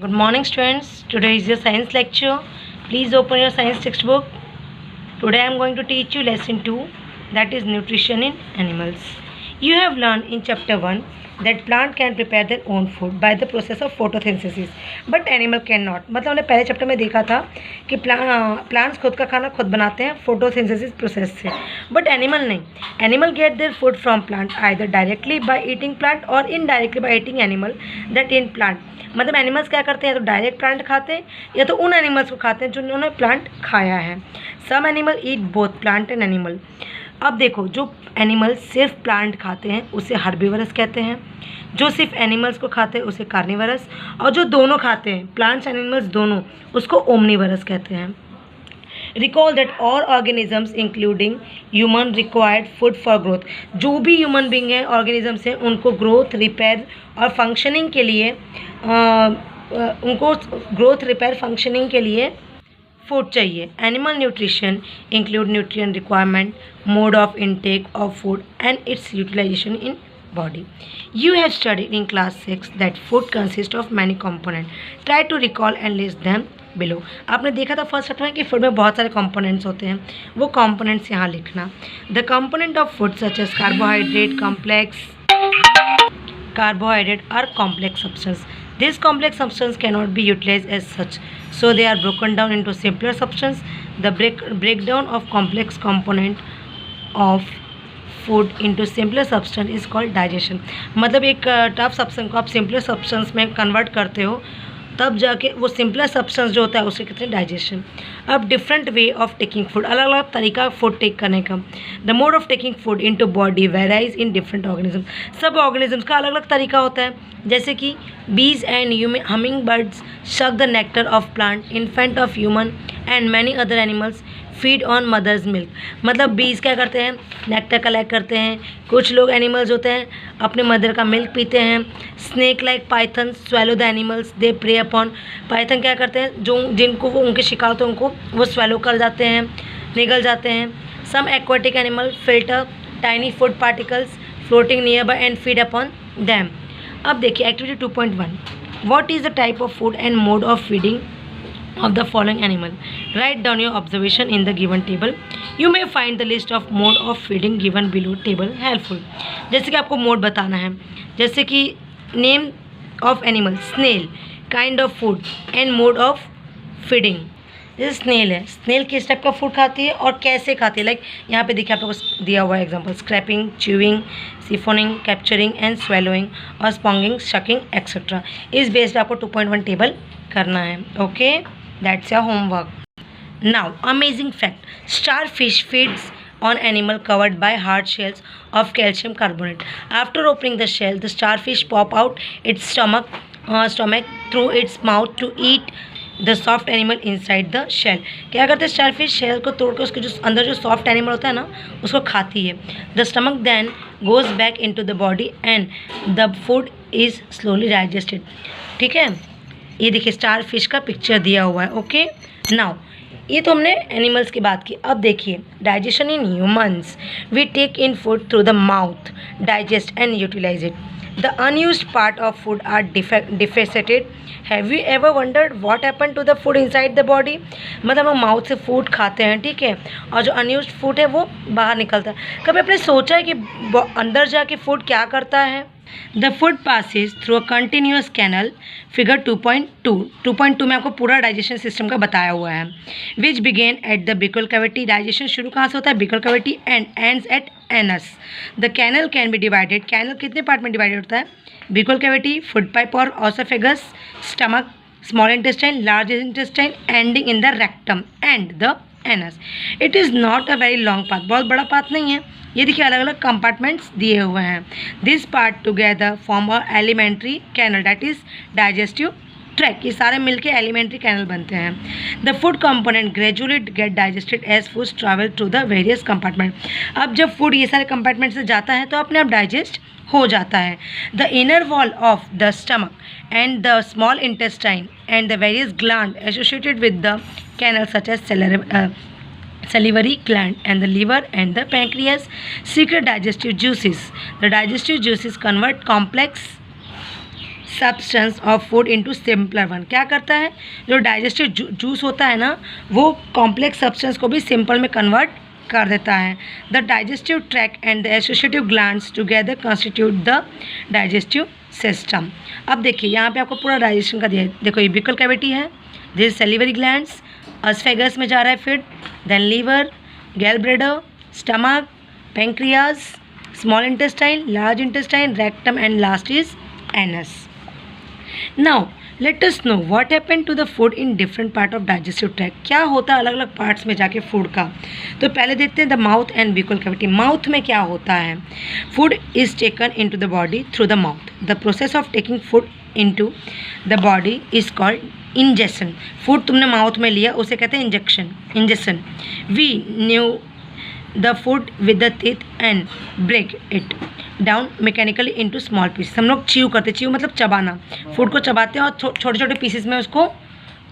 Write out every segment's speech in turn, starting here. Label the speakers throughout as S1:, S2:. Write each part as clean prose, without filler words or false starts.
S1: Good morning, students. Today is your science lecture. Please open your science textbook. Today I am going to teach you lesson 2, that is nutrition in animals. You have learned in chapter 1 that plant can prepare their own food by the process of photosynthesis, but animal cannot. मतलब हमने पहले chapter में देखा था कि plants खुद का खाना खुद बनाते हैं फोटोसिंथेसिस प्रोसेस से, बट एनिमल नहीं. Animal get their food from plant either directly by eating plant और indirectly by eating animal that in plant. मतलब एनिमल्स क्या करते हैं, या तो डायरेक्ट प्लांट खाते हैं या तो उन एनिमल्स को खाते हैं जिन्होंने प्लांट खाया है. Some animal eat both plant and animal. अब देखो, जो एनिमल सिर्फ प्लांट खाते हैं उसे हर्बीवरस कहते हैं, जो सिर्फ एनिमल्स को खाते हैं उसे कार्निवरस, और जो दोनों खाते हैं प्लांट्स एनिमल्स दोनों उसको ओमनीवरस कहते हैं. Recall that all organisms including human required food for growth. जो भी ह्यूमन बींग है, ऑर्गेनिजम्स हैं, उनको ग्रोथ, रिपेयर और फंक्शनिंग के लिए फूड चाहिए. Animal nutrition include nutrient requirement, mode of intake of food and its utilisation in body. You have studied in class 6 that food consists of many components. Try to recall and list them below. आपने देखा था first chapter में कि food में बहुत सारे components होते हैं, वो कंपोनेंट्स यहाँ लिखना. The component of food such as carbohydrate are complex substance. This complex substance cannot be utilized as such, so they are broken down into simpler substance. The breakdown of complex component of food into simpler substance is called digestion. मतलब एक tough substance को आप simpler substance में convert करते हो, तब जाके वो सिंपलर सब्सटेंस जो होता है उसे कहते हैं डाइजेशन. अब different way of taking food, अलग अलग तरीका फूड टेक करने का. The mode of taking food into body varies in different organism. सब ऑर्गेनिजम्स का अलग अलग तरीका होता है. जैसे कि bees and humming birds suck the nectar of plant, infant of human and many other animals feed on mother's milk. मतलब बीज क्या करते हैं, नेक्टर कलेक्ट करते हैं. कुछ लोग एनिमल्स होते हैं अपने मदर का मिल्क पीते हैं. Snake like python swallow the animals they prey upon. Python क्या करते हैं, जो जिनको वो उनके शिकार होते हैं उनको वो स्वेलो कर जाते हैं, निगल जाते हैं. Some aquatic animal filter tiny food particles floating near by and feed upon them. अब देखिए activity 2.1. What is the type of food and mode of feeding of the following animal. Write down your observation in the given table. You may find the list of mode of feeding given below table helpful. जैसे कि आपको mode बताना है, जैसे कि name of animal snail, kind of food and mode of feeding. जैसे snail है, snail किस टाइप का फूड खाती है और कैसे खाती है. लाइक यहाँ पे देखिए आप लोगों को दिया हुआ है example, scraping, chewing, siphoning, capturing and swallowing और स्पॉन्गिंग, शकिंग एक्सेट्रा. इस बेस्ड आपको 2.1 टेबल करना है. Okay, that's your homework. Now, amazing fact: starfish feeds on animal covered by hard shells of calcium carbonate. After opening the shell, the starfish pop out its stomach through its mouth to eat the soft animal inside the shell. क्या करते हैं, starfish shell को तोड़ के उसके जो अंदर जो सॉफ्ट एनिमल होता है ना उसको खाती है. The stomach then goes back into the body and the food is slowly digested. ठीक है, ये देखिए स्टार फिश का पिक्चर दिया हुआ है. ओके, नाउ ये तो हमने एनिमल्स की बात की. अब देखिए digestion in humans. We take in food through the mouth, digest and utilize it. The unused part of food are defecated. Have you ever wondered what happen to the food inside the body. मतलब हम mouth से food खाते हैं, ठीक है, और जो unused food है वो बाहर निकलता है. कभी आपने सोचा है कि अंदर जाके फूड क्या करता है. The food passes through a continuous canal. Figure 2.2. 2.2 में आपको पूरा डाइजेशन सिस्टम का बताया हुआ है. Which begin at the buccal cavity. Digestion शुरू कहाँ से होता है, buccal cavity, and ends at anus. The canal can be divided. Canal कितने पार्ट में डिवाइडेड होता है, buccal cavity, food pipe और esophagus, stomach, small intestine, large intestine, ending in the rectum and the anus. It is not a very long path. बहुत बड़ा path नहीं है. ये देखिए अलग अलग कंपार्टमेंट्स दिए हुए हैं. This part together form a alimentary canal that is digestive tract. ये सारे मिलके एलिमेंट्री कैनल बनते हैं. The food component gradually get digested as food travel to the various compartment. अब जब फूड ये सारे कंपार्टमेंट से जाता है तो अपने आप डाइजेस्ट हो जाता है. The inner wall of the stomach and the small intestine and the various gland associated with the canal such as salivary gland and the liver and the pancreas secrete digestive juices. The digestive juices convert complex substance of food into simpler one. क्या करता है, जो digestive juice होता है ना, वो complex substance को भी सिंपल में कन्वर्ट कर देता है। The digestive tract and the associative glands together constitute the digestive system. अब देखिए यहाँ पे आपको पूरा डाइजेशन का दिया है। देखो ये बिकल कैविटी है, दिस सेलिवरी ग्लैंड्स, एस्फेगस में जा रहा है feed, then liver, gall bladder, stomach, pancreas, small intestine, large intestine, rectum and last is anus. Now let us know what happen to the food in different part of digestive tract. क्या होता है अलग अलग parts में जाके food का। तो पहले देखते हैं the mouth and buccal cavity. Mouth में क्या होता है, food is taken into the body through the mouth. The process of taking food into the body is called ingestion. Food तुमने माउथ में लिया उसे कहते हैं ingestion. We chew the food with the teeth and break it down mechanically into small pieces. हम लोग chew करते, chew मतलब चबाना, फूड को चबाते हैं और छोटे छोटे पीसेस में उसको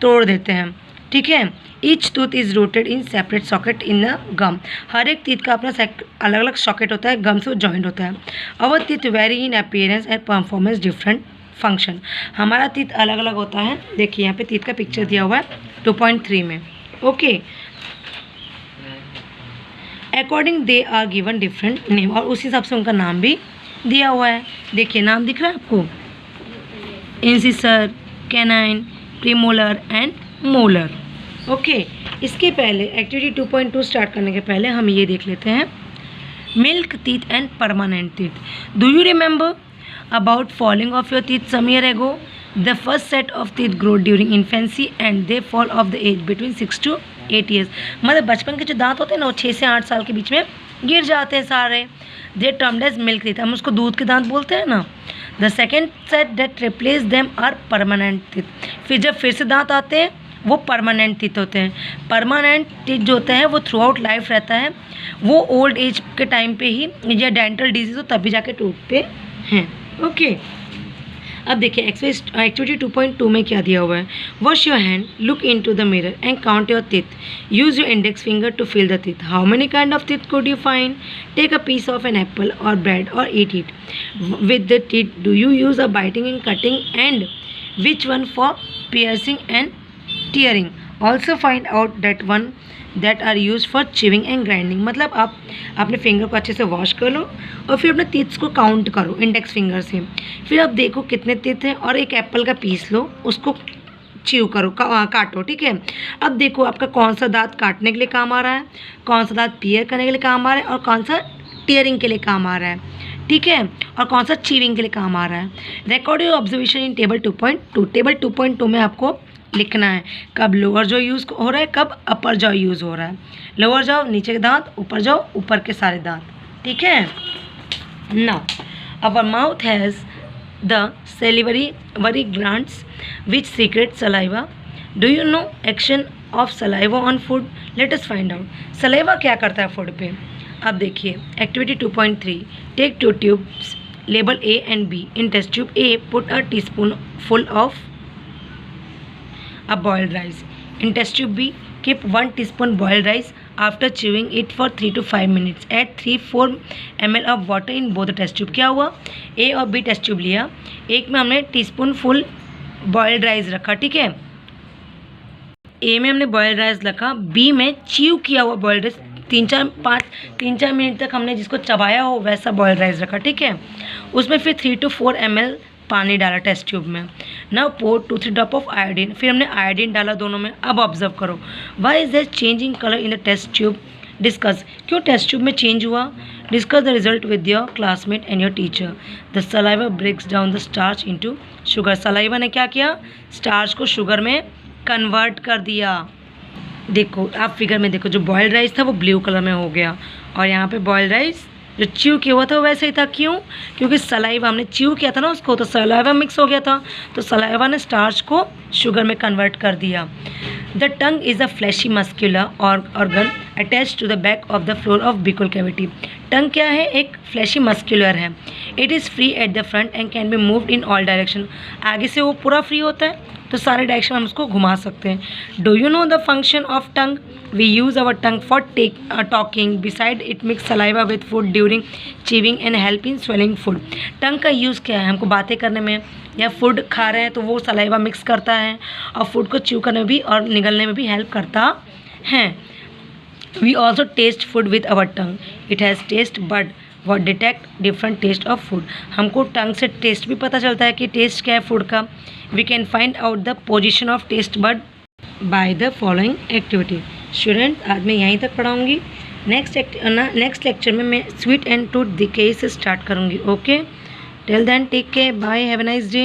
S1: तोड़ देते हैं, ठीक है। Each tooth is rooted in separate socket in the gum. हर एक टीथ का अपना अलग अलग सॉकेट होता है, गम से जॉइंट होता है। Our teeth very in appearance and performance different function. हमारा टीथ अलग अलग होता है। देखिए यहाँ पे टीथ का पिक्चर दिया हुआ है 2.3 में, okay. According they are given different name, और उस हिसाब से उनका नाम भी दिया हुआ है। देखिए नाम दिख रहा है आपको, incisor, canine, premolar and molar, okay. इसके पहले एक्टिविटी 2.2 स्टार्ट करने के पहले हम ये देख लेते हैं milk teeth and permanent teeth. Do you remember about falling of your teeth some year ago? The first set of teeth grow during infancy and they fall off the age between 6 to 8 years। मतलब बचपन के जो दांत होते हैं ना वो 6 से 8 साल के बीच में गिर जाते हैं सारे। They termed as milk teeth, हम उसको दूध के दांत बोलते हैं ना। The second set that replace them are permanent teeth। फिर जब फिर से दांत आते हैं वो परमानेंट टीथ होते हैं। परमानेंट टीथ जो होते हैं वो थ्रू आउट लाइफ रहता है, वो ओल्ड एज के टाइम पे ही या डेंटल डिजीज हो तभी जाके टूटते हैं, ओके। अब देखिए एक्टिविटी 2.2 में क्या दिया हुआ है। Wash your hand, look into the mirror and count your teeth, use your index finger to feel the teeth. How many kind of teeth could you find? Take a piece of an apple और bread और eat it with the teeth. Do you use a biting and cutting and which one for piercing and tearing? Also find out that one that are use for chewing and grinding. मतलब आप अपने finger को अच्छे से wash कर लो और फिर अपने टीथ्स को काउंट करो इंडेक्स फिंगर से। फिर आप देखो कितने टीथ हैं और एक एप्पल का पीस लो, उसको च्यू करो, काटो, ठीक है। अब देखो आपका कौन सा दांत काटने के लिए काम आ रहा है, कौन सा दांत पियर करने के लिए काम आ रहा है और कौन सा टीयरिंग के लिए काम आ रहा है, ठीक है, और कौन सा चीविंग के लिए काम आ रहा है। Record your observation in table 2.2। Table 2.2 में आपको लिखना है कब लोअर जॉ यूज़ हो रहा है, कब अपर जॉ यूज़ हो रहा है। लोअर जॉ नीचे के दांत, ऊपर जॉ ऊपर के सारे दांत, ठीक है। Now our mouth has the salivary glands which secrete saliva. Do you know action of saliva on food? Let us find out. Saliva क्या करता है फूड पे। अब देखिए activity 2.3, take 2 tubes, label A and B. In test tube A, put a teaspoonful of a boiled rice. In test tube B, keep 1 teaspoon boiled rice. After chewing it for 3 to 5 minutes, add 3-4 ml of water in both the test tube. क्या हुआ, A और B test tube लिया, एक में हमने teaspoon full boiled rice रखा, ठीक है। A में हमने बॉयल्ड राइस रखा, B में च्यू किया हुआ बॉयल्ड राइस 3-4 मिनट तक हमने जिसको चबाया हो वैसा बॉयल्ड राइस रखा, ठीक है। उसमें फिर 3 to 4 ml पानी डाला टेस्ट ट्यूब में। Now pour 2-3 drop of iodine, फिर हमने आयोडीन डाला दोनों में। अब ऑब्जर्व करो, why is there changing colour in the test tube? Discuss, क्यों टेस्ट ट्यूब में चेंज हुआ? Discuss the result with your classmate and your teacher. The saliva breaks down the starch into sugar. Saliva ने क्या किया, starch को sugar में convert कर दिया। देखो आप फिगर में देखो, जो बॉयल्ड राइस था वो ब्लू कलर में हो गया और यहाँ पे बॉयल्ड राइस जो च्यू किया हुआ था वो वैसे ही था। क्यों? क्योंकि सलाइवा हमने च्यू किया था ना उसको, तो सलाइवा मिक्स हो गया था, तो सलाइवा ने स्टार्च को शुगर में कन्वर्ट कर दिया। The tongue is a fleshy muscular organ attach to the back of the floor of buccal cavity. Tongue क्या है? एक फ्लैशी मस्क्यूलर है। It is free at the front and can be moved in all direction. आगे से वो पूरा free होता है तो सारे डायरेक्शन हम उसको घुमा सकते हैं। Do you know the function of tongue? We use our tongue for talking. Beside it mix saliva with food during chewing and help in swallowing food. Tongue का यूज़ क्या है? हमको बातें करने में या फूड खा रहे हैं तो वो सलाइवा मिक्स करता है और फूड को च्यू करने में भी और निगलने में भी हेल्प करता है। We also taste food with our tongue. It has taste bud what detect different taste of food. हमको टंग से टेस्ट भी पता चलता है कि टेस्ट क्या है फूड का। We can find out the position of taste bud by the following activity. Student, आज मैं यहीं तक पढ़ाऊँगी। नेक्स्ट लेक्चर में मैं स्वीट एंड टूथ डिके से स्टार्ट करूँगी। Okay, till then take care, bye, have a nice day.